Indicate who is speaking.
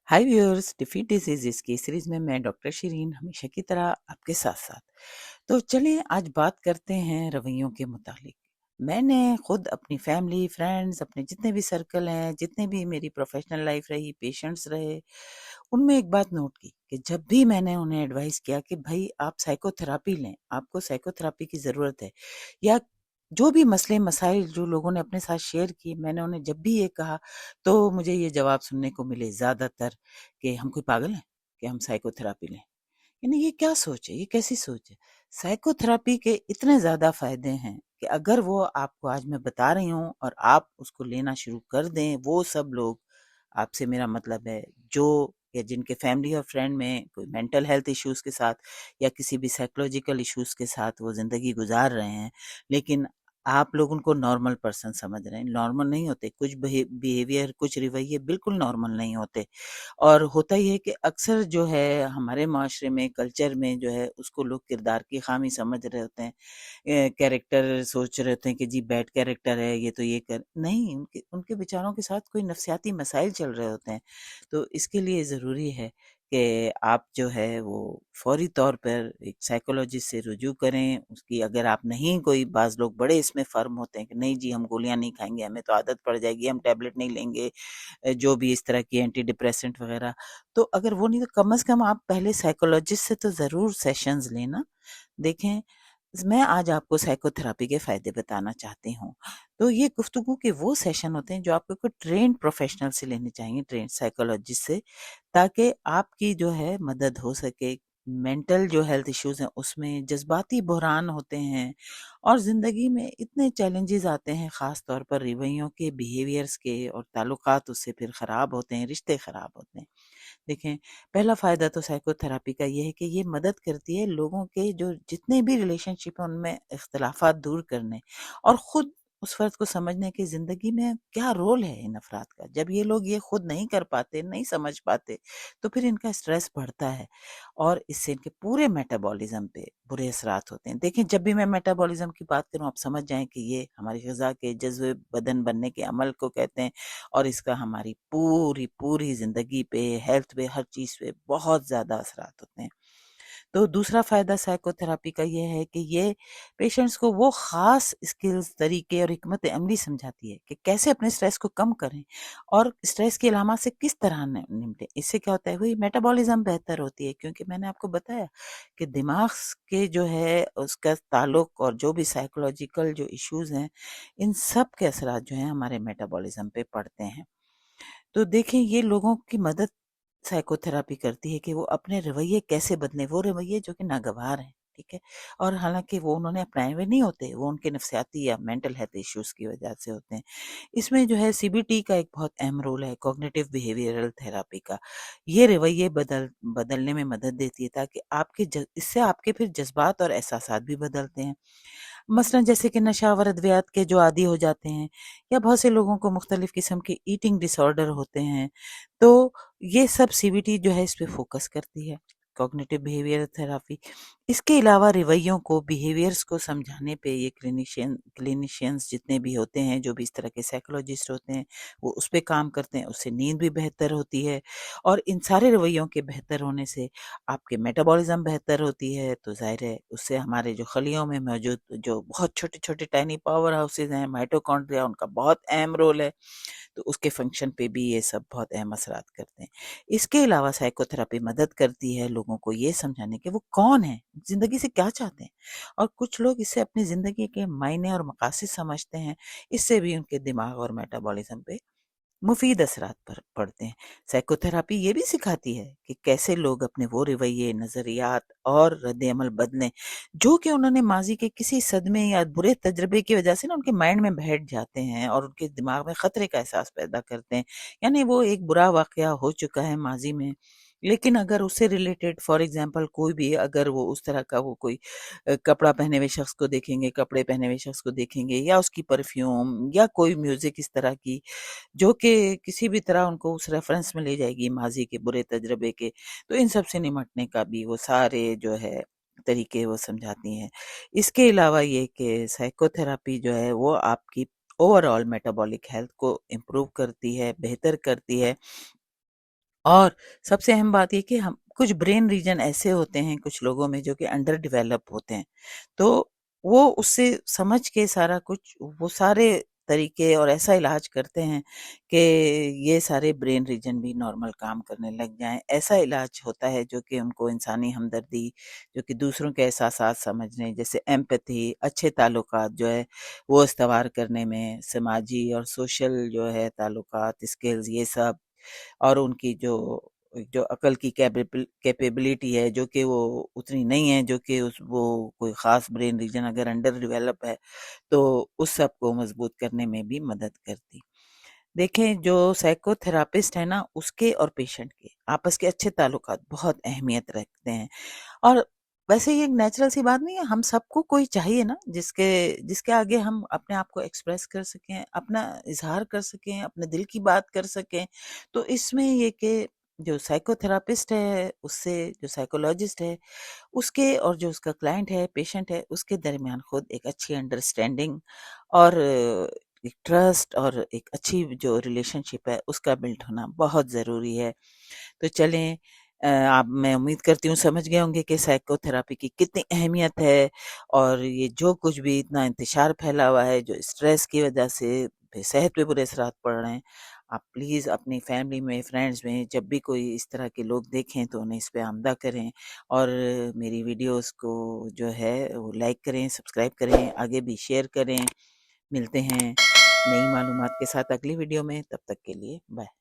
Speaker 1: हाय viewers, defeat disease की series में मैं डॉक्टर शिरीन हमेशा की तरह आपके साथ-साथ। तो चलिए आज बात करते हैं रवैयों के मुतालिक। मैंने खुद अपनी फैमिली, फ्रेंड्स, अपने जितने भी सर्कल हैं, जितने भी मेरी प्रोफ़ेशनल लाइफ़ रही, पेशेंट्स रहे, उनमें एक बात नोट की कि जब भी मैंने उन्हें एडवाइस किया कि भई आप साइकोथेरेपी लें, आपको साइकोथेरेपी की ज़रूरत है, या जो भी मसले मसाइल जो लोगों ने अपने साथ शेयर किए, मैंने उन्हें जब भी ये कहा, तो मुझे ये जवाब सुनने को मिले ज़्यादातर कि हम कोई पागल हैं कि हम साइकोथेरेपी लें। यानी ये क्या सोच है, ये कैसी सोच है? साइकोथेरेपी के इतने ज़्यादा फ़ायदे हैं कि अगर वो आपको आज मैं बता रही हूँ और आप उसको लेना शुरू कर दें, वो सब लोग, आपसे मेरा मतलब है जो या जिनके फैमिली और फ्रेंड में कोई मेंटल हेल्थ इश्यूज़ के साथ या किसी भी साइकोलॉजिकल इश्यूज़ के साथ वो ज़िंदगी गुज़ार रहे हैं, लेकिन आप लोग उनको नॉर्मल पर्सन समझ रहे हैं। नॉर्मल नहीं होते, कुछ बिहेवियर, कुछ रवैये बिल्कुल नॉर्मल नहीं होते। और होता ही है कि अक्सर जो है हमारे माशरे में, कल्चर में जो है उसको लोग किरदार की खामी समझ रहे होते हैं। कैरेक्टर सोच रहे होते हैं कि जी बैड कैरेक्टर है, ये तो ये कर नहीं, उनके उनके बेचारों के साथ कोई नफ्सियाती मसाइल चल रहे होते हैं। तो इसके लिए ज़रूरी है कि आप जो है वो फ़ौरी तौर पर एक साइकोलॉजिस्ट से रुजू करें। उसकी अगर आप नहीं, कोई बाज़ लोग बड़े इसमें फ़र्म होते हैं कि नहीं जी हम गोलियाँ नहीं खाएँगे, हमें तो आदत पड़ जाएगी, हम टैबलेट नहीं लेंगे, जो भी इस तरह की एंटी डिप्रेसेंट वगैरह। तो अगर वो नहीं, तो कम से कम आप पहले साइकोलॉजिस्ट से तो ज़रूर सेशंस लेना। देखें, मैं आज आपको साइकोथेरेपी के फ़ायदे बताना चाहती हूँ। तो ये गुफ्तगू के वो सेशन होते हैं जो आपको कोई ट्रेन्ड प्रोफ़ेशनल से लेने चाहिए, ट्रेन्ड साइकोलॉजिस्ट से, ताकि आपकी जो है मदद हो सके। मेंटल जो हेल्थ इश्यूज़ हैं उसमें जज़्बाती बहरान होते हैं और ज़िंदगी में इतने चैलेंजेस आते हैं, ख़ास तौर पर रवैयों के, बिहेवियर्स के, और ताल्लुकात उससे फिर ख़राब होते हैं, रिश्ते ख़राब होते हैं। देखें, पहला फ़ायदा तो साइकोथेरेपी का ये है कि ये मदद करती है लोगों के जो जितने भी रिलेशनशिप हैं उनमें इख्तिलाफ़ात दूर करने और ख़ुद उस फ़र्द को समझने की ज़िंदगी में क्या रोल है इन अफ़राद का। जब ये लोग ये ख़ुद नहीं कर पाते, नहीं समझ पाते, तो फिर इनका स्ट्रेस बढ़ता है और इससे इनके पूरे मेटाबॉलिज़्म पे बुरे असरात होते हैं। देखें, जब भी मैं मेटाबॉलिज़्म की बात करूँ, आप समझ जाएँ कि ये हमारी ग़िज़ा के जज़्बे बदन बनने के अमल को कहते हैं और इसका हमारी पूरी ज़िंदगी पे, हेल्थ पे, हर चीज़ पे बहुत ज़्यादा असरात होते हैं। तो दूसरा फ़ायदा साइकोथेरेपी का ये है कि ये पेशेंट्स को वो ख़ास स्किल्स, तरीके और हिकमत अमली समझाती है कि कैसे अपने स्ट्रेस को कम करें और स्ट्रेस की अलामत से किस तरह निपटें। इससे क्या होता है, वही मेटाबॉलिज़्म बेहतर होती है, क्योंकि मैंने आपको बताया कि दिमाग के जो है उसका ताल्लुक और जो भी साइकोलॉजिकल जो इश्यूज़ हैं, इन सब के असरात जो हैं हमारे मेटाबॉलिज़्म पे पड़ते हैं। तो देखें, ये लोगों की मदद साइकोथेरेपी करती है कि वो अपने रवैये कैसे बदलें, वो रवैये जो कि नागवार हैं, ठीक है? और हालाँकि वो उन्होंने अपनाए हुए नहीं होते, वो उनके नफ्सियाती या मेंटल हेल्थ इश्यूज़ की वजह से होते हैं। इसमें जो है सीबीटी का एक बहुत अहम रोल है, कॉग्निटिव बिहेवियरल थेरेपी का। ये रवैये बदलने में मदद देती है, ताकि आपके इससे आपके फिर जज़्बात और एहसासात भी बदलते हैं। मसलन जैसे कि नशावर अद्वियात के जो आदी हो जाते हैं, या बहुत से लोगों को मुख्तलिफ़ किस्म के ईटिंग डिसऑर्डर होते हैं, तो ये सब सीबीटी जो है इस पे फ़ोकस करती है, कॉग्निटिव बिहेवियर थेरेपी। इसके अलावा रवैयों को, बिहेवियर्स को समझाने पे ये क्लिनिशियंस जितने भी होते हैं, जो भी इस तरह के साइकोलॉजिस्ट होते हैं, वो उस पे काम करते हैं, उससे नींद भी बेहतर होती है और इन सारे रवैयों के बेहतर होने से आपके मेटाबॉलिज़्म बेहतर होती है, तो ज़ाहिर है उससे हमारे जो खलियों में मौजूद जो बहुत छोटे-छोटे टाइनी पावर हाउसेज़ हैं, माइटोकॉन्ड्रिया, उनका बहुत अहम रोल है। तो उसके फंक्शन पे भी ये सब बहुत अहम असरात करते हैं। इसके अलावा साइकोथेरेपी मदद करती है लोगों को ये समझाने कि वो कौन हैं, ज़िंदगी से क्या चाहते हैं, और कुछ लोग इससे अपनी ज़िंदगी के मायने और मकासद समझते हैं। इससे भी उनके दिमाग और मेटाबॉलिज़्म पे मुफ़ीद असरात पड़ते हैं। साइकोथेरेपी ये भी सिखाती है कि कैसे लोग अपने वो रवैये, नज़रियात और रद्द-ए-अमल बदलें, जो कि उन्होंने माज़ी के किसी सदमे या बुरे तजुर्बे की वजह से ना उनके माइंड में बैठ जाते हैं और उनके दिमाग में ख़तरे का एहसास पैदा करते हैं। यानी वो एक बुरा वाक़या हो चुका है माज़ी में, लेकिन अगर उससे रिलेटेड फॉर एग्ज़ाम्पल कोई भी, अगर वो उस तरह का वो कोई कपड़ा पहने हुए शख़्स को देखेंगे, कपड़े पहने हुए शख़्स को देखेंगे, या उसकी परफ्यूम या कोई म्यूज़िक इस तरह की, जो कि किसी भी तरह उनको उस रेफ़रेंस में ले जाएगी माज़ी के बुरे तजुर्बे के, तो इन सब से निमटने का भी वो सारे जो है तरीके वो समझाती हैं। इसके अलावा ये कि साइकोथेरेपी जो है वो आपकी ओवरऑल मेटाबॉलिक हेल्थ को इम्प्रूव करती है, बेहतर करती है اور سب سے اہم بات یہ کہ ہم کچھ برین ریجن ایسے ہوتے ہیں کچھ لوگوں میں جو کہ انڈر ڈیولپ ہوتے ہیں، تو وہ اس سے سمجھ کے سارا کچھ وہ سارے طریقے اور ایسا علاج کرتے ہیں کہ یہ سارے برین ریجن بھی نارمل کام کرنے لگ جائیں۔ ایسا علاج ہوتا ہے جو کہ ان کو انسانی ہمدردی، جو کہ دوسروں کے احساسات سمجھنے، جیسے ایمپتھی، اچھے تعلقات جو ہے وہ استوار کرنے میں، سماجی اور سوشل جو ہے تعلقات، اسکلز، یہ سب، اور ان کی جو عقل کی کیپیبلٹی ہے جو کہ وہ اتنی نہیں ہے، جو کہ وہ کوئی خاص برین ریجن اگر انڈر ڈیولپ ہے تو اس سب کو مضبوط کرنے میں بھی مدد کرتی۔ دیکھیں جو سائیکو تھراپسٹ ہے نا، اس کے اور پیشنٹ کے آپس کے اچھے تعلقات بہت اہمیت رکھتے ہیں، اور ویسے یہ ایک نیچرل سی بات نہیں ہے، ہم سب کو کوئی چاہیے نا جس کے آگے ہم اپنے آپ کو ایکسپریس کر سکیں، اپنا اظہار کر سکیں، اپنے دل کی بات کر سکیں۔ تو اس میں یہ کہ جو سائیکو تھراپسٹ ہے، اس سے جو سائیکولوجسٹ ہے، اس کے اور جو اس کا کلائنٹ ہے، پیشنٹ ہے، اس کے درمیان خود ایک اچھی انڈرسٹینڈنگ اور ایک ٹرسٹ اور ایک اچھی جو ریلیشن شپ ہے اس کا بلڈ ہونا بہت ضروری ہے۔ تو چلیں، آپ میں امید کرتی ہوں سمجھ گئے ہوں گے کہ سائیکو تھراپی کی کتنی اہمیت ہے، اور یہ جو کچھ بھی اتنا انتشار پھیلا ہوا ہے جو اسٹریس کی وجہ سے صحت پہ برے اثرات پڑ رہے ہیں، آپ پلیز اپنی فیملی میں، فرینڈز میں جب بھی کوئی اس طرح کے لوگ دیکھیں تو انہیں اس پہ آمدہ کریں، اور میری ویڈیوز کو جو ہے وہ لائک کریں، سبسکرائب کریں، آگے بھی شیئر کریں۔ ملتے ہیں نئی معلومات کے ساتھ اگلی ویڈیو میں، تب تک کے لیے بائے۔